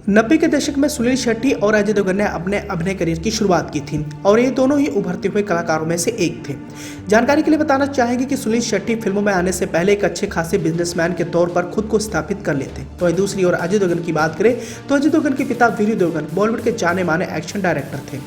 90 के दशक में सुनील शेट्टी और अजय देवगन ने अपने अभिनय करियर की शुरुआत की थी और ये दोनों ही उभरते हुए कलाकारों में से एक थे। जानकारी के लिए बताना चाहेंगे कि सुनील शेट्टी फिल्मों में आने से पहले एक अच्छे खासे बिजनेसमैन के तौर पर खुद को स्थापित कर लेते। तो दूसरी ओर अजय देवगन की बात करें तो अजय देवगन के पिता वीरू देवगन बॉलीवुड के जाने माने एक्शन डायरेक्टर थे।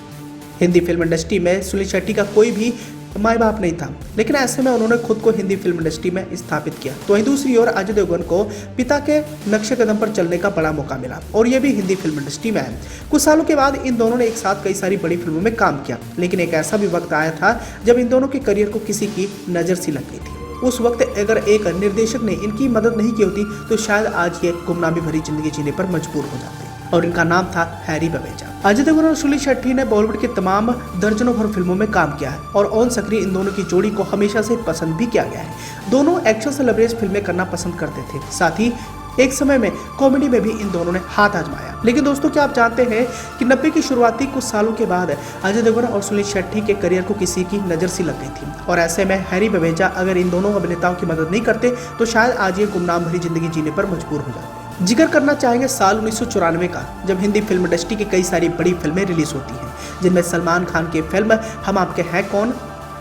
हिंदी फिल्म इंडस्ट्री में सुनील शेट्टी का कोई भी माई बाप नहीं था, लेकिन ऐसे में उन्होंने खुद को हिंदी फिल्म इंडस्ट्री में स्थापित किया। तो वहीं दूसरी ओर अजय देवगन को पिता के नक्शे कदम पर चलने का बड़ा मौका मिला और ये भी हिंदी फिल्म इंडस्ट्री में है। कुछ सालों के बाद इन दोनों ने एक साथ कई सारी बड़ी फिल्मों में काम किया, लेकिन एक ऐसा भी वक्त आया था जब इन दोनों के करियर को किसी की नजर सी लग गई थी। उस वक्त अगर एक निर्देशक ने इनकी मदद नहीं की होती तो शायद आज ये गुमनामी भरी जिंदगी जीने पर मजबूर हो जाते, और इनका नाम था हैरी बवेजा। अजय देवगन और सुनील शेट्टी ने बॉलीवुड की तमाम दर्जनों भर फिल्मों में काम किया है और ऑन स्क्रीन इन दोनों की जोड़ी को हमेशा से पसंद भी किया गया है। दोनों एक्शन से लबरेज फिल्में करना पसंद करते थे, साथ ही एक समय में कॉमेडी में भी इन दोनों ने हाथ आजमाया। लेकिन दोस्तों, क्या आप जानते हैं कि 90 की शुरुआती कुछ सालों के बाद अजय देवगन और सुनील शेट्टी के करियर को किसी की नजर सी लग गई थी, और ऐसे में हैरी बवेजा अगर इन दोनों अभिनेताओं की मदद नहीं करते तो शायद आज ये गुमनाम भरी जिंदगी जीने पर मजबूर हो जाते। जिक्र करना चाहेंगे साल 1994 का, जब हिंदी फिल्म इंडस्ट्री की कई सारी बड़ी फिल्में रिलीज होती हैं, जिनमें सलमान खान की फिल्म हम आपके हैं कौन,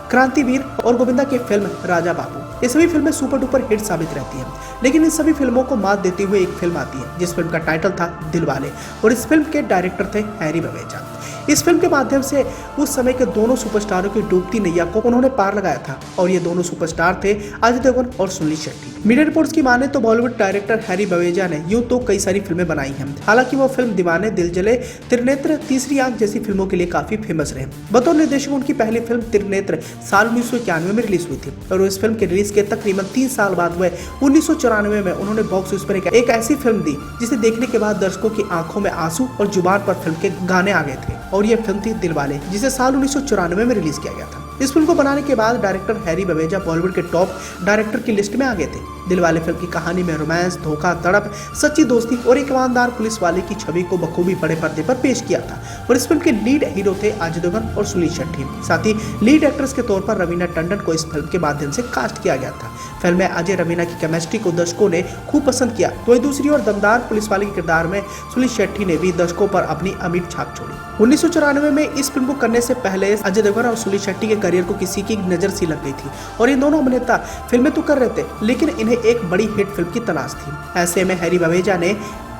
क्रांतिवीर और गोविंदा की फिल्म राजा बाबू, ये सभी फिल्में सुपर डुपर हिट साबित रहती हैं। लेकिन इन सभी फिल्मों को मात देते हुए एक फिल्म आती है जिस फिल्म का टाइटल था दिलवाले, और इस फिल्म के डायरेक्टर थे हैरी बवेजा। इस फिल्म के माध्यम से उस समय के दोनों सुपरस्टारों की डूबती नैया को उन्होंने पार लगाया था, और ये दोनों सुपरस्टार थे अजय देवगन और सुनील शेट्टी। मीडिया रिपोर्ट्स की माने तो बॉलीवुड डायरेक्टर हैरी बवेजा ने यूं तो कई सारी फिल्में बनाई हैं, हालांकि वो फिल्म दीवाने, दिल जले, त्रिनेत्र, तीसरी आंख जैसी फिल्मों के लिए काफी फेमस रहे। बतौर निर्देशक उनकी पहली फिल्म त्रिनेत्र साल 1991 में रिलीज हुई थी, और इस फिल्म के रिलीज के तकरीबन 3 साल बाद वह 1994 में उन्होंने बॉक्स ऑफिस पर एक ऐसी फिल्म दी जिसे देखने के बाद दर्शकों की आंखों में आंसू और जुबान पर फिल्म के गाने आ गए थे, और यह फिल्म थी दिलवाले, जिसे साल 1994 में रिलीज किया गया था। इस फिल्म को बनाने के बाद डायरेक्टर हैरी बवेजा बॉलीवुड के टॉप डायरेक्टर की लिस्ट में आ गए थे। दिलवाले फिल्म की कहानी में रोमांस, धोखा, तड़प, सच्ची दोस्ती और एक ईमानदार पुलिस वाले की छवि को बखूबी बड़े पर्दे पर पेश किया था, और इस फिल्म के लीड हीरो थे अजय देवगन और सुनील शेट्टी। साथ ही लीड एक्ट्रेस के तौर पर रवीना टंडन को इस फिल्म के माध्यम से कास्ट किया गया था। फिल्म में अजय रवीना की केमिस्ट्री को दर्शकों ने खूब पसंद किया। तो वहीं दूसरी ओर दमदार पुलिस वाले के किरदार में सुनील शेट्टी ने भी दर्शकों पर अपनी अमिट छाप छोड़ी। 1994 में इस फिल्म को करने से पहले अजय देवगन और सुनील शेट्टी के करियर को किसी की नजर सी लग गई थी, और इन दोनों अभिनेता फिल्में तो कर रहे थे, लेकिन इन्हें एक बड़ी हिट फिल्म की तलाश थी। ऐसे में हैरी बवेजा ने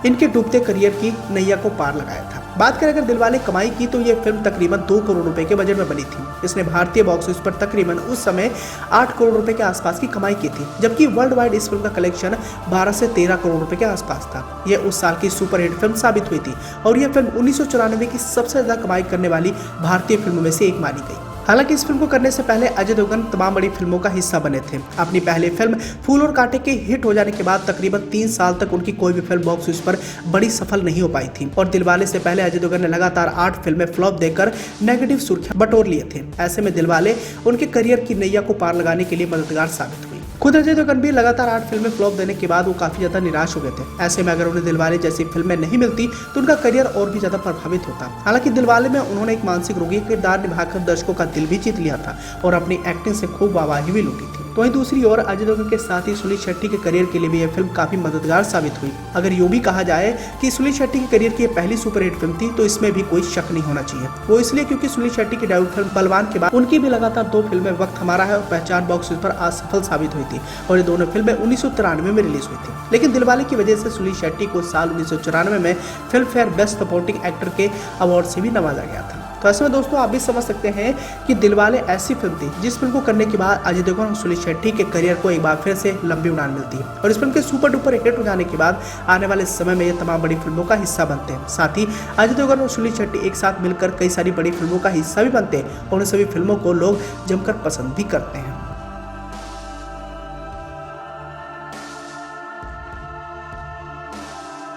इनके डूबते करियर की नैया को पार लगाया था। बात करें अगर दिलवाले कमाई की तो यह फिल्म तकरीबन 2 करोड़ रुपए के बजट में बनी थी। इसने भारतीय बॉक्स ऑफिस पर तकरीबन उस समय 8 करोड़ रुपए के आसपास की कमाई की थी, जबकि वर्ल्ड वाइड इस फिल्म का कलेक्शन 12 से 13 करोड़ रुपए के आसपास था। यह उस साल की सुपर हिट फिल्म साबित हुई थी, और यह फिल्म 1994 की सबसे ज्यादा कमाई करने वाली भारतीय फिल्मों में से एक मानी गई। हालांकि इस फिल्म को करने से पहले अजय देवगन तमाम बड़ी फिल्मों का हिस्सा बने थे। अपनी पहली फिल्म फूल और कांटे के हिट हो जाने के बाद तकरीबन 3 साल तक उनकी कोई भी फिल्म बॉक्स ऑफिस पर बड़ी सफल नहीं हो पाई थी, और दिलवाले से पहले अजय देवगन ने लगातार 8 फिल्में फ्लॉप देकर नेगेटिव सुर्खियां बटोर लिए थे। ऐसे में दिलवाले उनके करियर की नैया को पार लगाने के लिए मददगार साबित हुई। खुद अजय देवगन भी लगातार 8 फिल्में फ्लॉप देने के बाद वो काफी ज्यादा निराश हो गए थे। ऐसे में अगर उन्हें दिलवाले जैसी फिल्में नहीं मिलती तो उनका करियर और भी ज्यादा प्रभावित होता। हालांकि दिलवाले में उन्होंने एक मानसिक रोगी का किरदार निभाकर दर्शकों का दिल भी जीत लिया था और अपनी एक्टिंग से खूब वाहवाही भी लूटी थी। तो वहीं दूसरी ओर अजय देवगन के साथ ही सुनील शेट्टी के करियर के लिए भी यह फिल्म काफी मददगार साबित हुई। अगर यूं भी कहा जाए कि सुनील शेट्टी के करियर की यह पहली सुपर हिट फिल्म थी तो इसमें भी कोई शक नहीं होना चाहिए। वो इसलिए क्योंकि सुनील शेट्टी की डेब्यू फिल्म बलवान के बाद उनकी भी लगातार 2 फिल्में वक्त हमारा है और पहचान बॉक्स ऑफिस पर असफल साबित हुई थी, और ये दोनों फिल्में 1993 में रिलीज हुई थी। लेकिन दिलवाले की वजह से सुनील शेट्टी को साल 1994 में film fair best supporting actor के अवार्ड से भी नवाजा गया था। तो ऐसे में दोस्तों, आप भी समझ सकते हैं कि दिलवाले ऐसी फिल्म थी जिस फिल्म को करने के बाद अजय देवगन और सुनील शेट्टी के करियर को एक बार फिर से लंबी उड़ान मिलती है, और इस फिल्म के सुपर डुपर हिट हो जाने के बाद आने वाले समय में ये तमाम बड़ी फिल्मों का हिस्सा बनते हैं। साथ ही अजय देवगन और सुनील शेट्टी एक साथ मिलकर कई सारी बड़ी फिल्मों का हिस्सा भी बनते हैं, और उन सभी फिल्मों को लोग जमकर पसंद भी करते हैं।